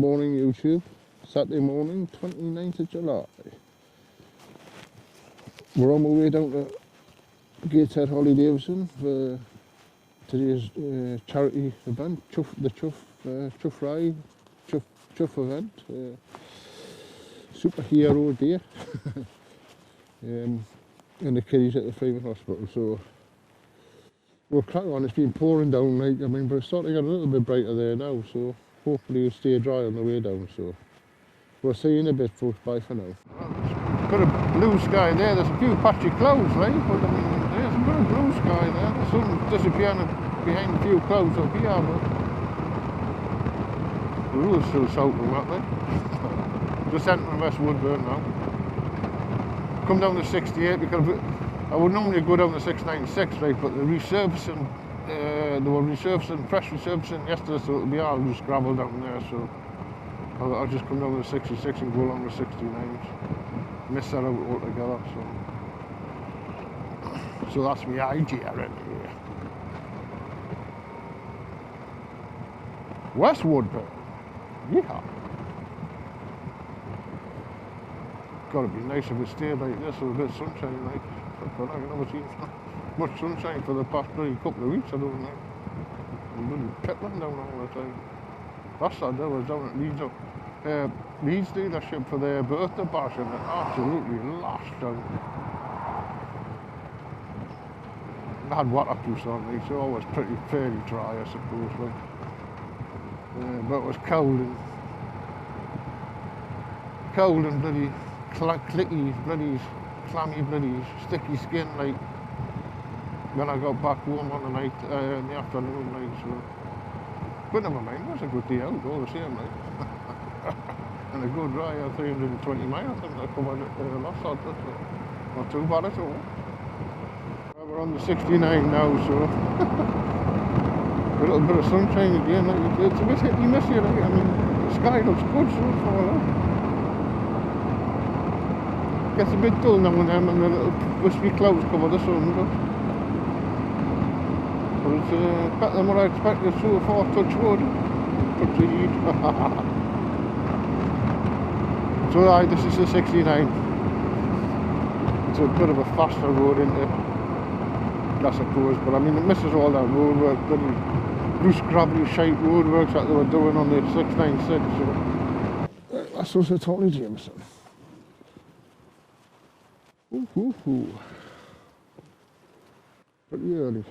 morning YouTube, Saturday morning, 29th of July. We're on our way down to Gateshead Holly Davidson for today's charity event, the CHUF ride, CHUF event, superhero day, and the kiddies at the Freemans hospital. So we're cracking on. It's been pouring down, but it's starting to get a little bit brighter there now, so hopefully it'll stay dry on the way down. So we'll see you in a bit, folks. Bye for now. Got a blue sky there. There's a few patchy clouds, right? But there's a bit of blue sky there. The sun's disappearing behind a few clouds up here, but the road's still south of that there. Just entering West Woodburn now. Come down to 68 because I would normally go down to 696, right? But the resurfacing, they were resurfacing, fresh resurfacing yesterday, so it'll be all just gravel down there. So I'll just come down to 66 and go along to 69. Miss that out altogether. So that's my idea anyway. West Woodburn. Yeah. Gotta be nice if it stayed like this with a bit of sunshine, like. But I never seen much sunshine for the past couple of weeks, I don't know. I'm really pittling down all the time. Last Saturday I was down at Leeds dealership for their birthday bash and it absolutely lashed down. I had waterproof on me, so I was pretty fairly dry, I suppose, like. But it was cold and bloody clicky, bloody clammy, bloody sticky skin, like, when I got back home on the night, in the afternoon, like, so. But never mind, it was a good day out, all the same, like. And a good ride, 320 miles, I think I covered it last Saturday, so not too bad at all. Well, we're on the 69 now, so a little bit of sunshine again, like, it's a bit hit and miss here, like, the sky looks good so far, like. Gets a bit dull now and then, and the little wispy clouds cover the sun, but it's better than what I expected so far, touch wood, touch the heat. So this is the 69. It's a bit of a faster road into, I suppose, but it misses all that road work, bloody loose gravelly shite road works that they were doing on the 696. So. That's also totally Jameson. Ooh. Pretty early.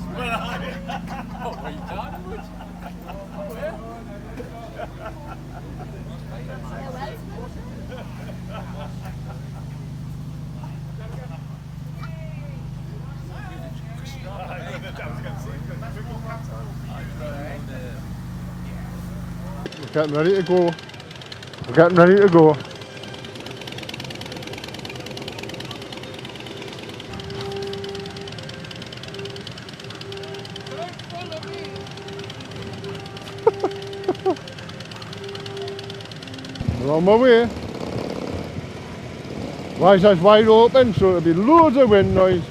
Oh, well, you can't, would We're getting ready to go. We're getting ready to go. We're on my way. Riser's wide open, so there'll be loads of wind noise.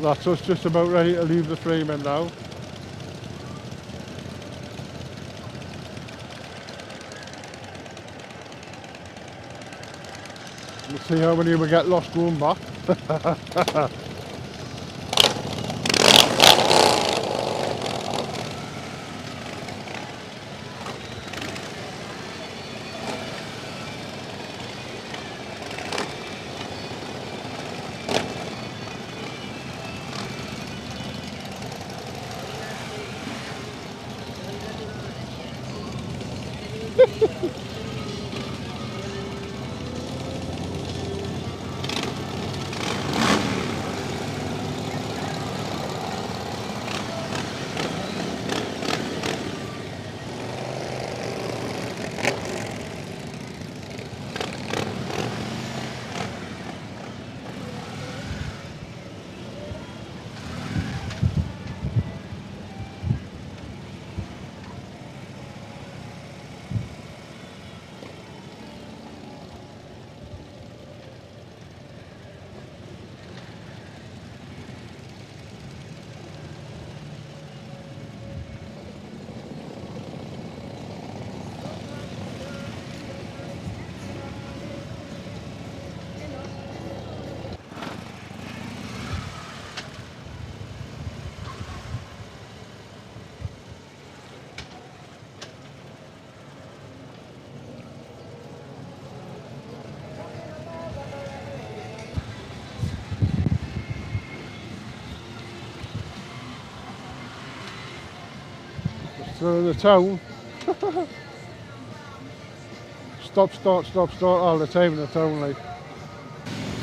That's us just about ready to leave the Freeman now. We'll see how many we get lost going back. So in the town, stop, start all the time in the town, like.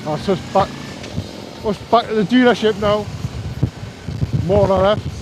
That's us back at the dealership now, more or less.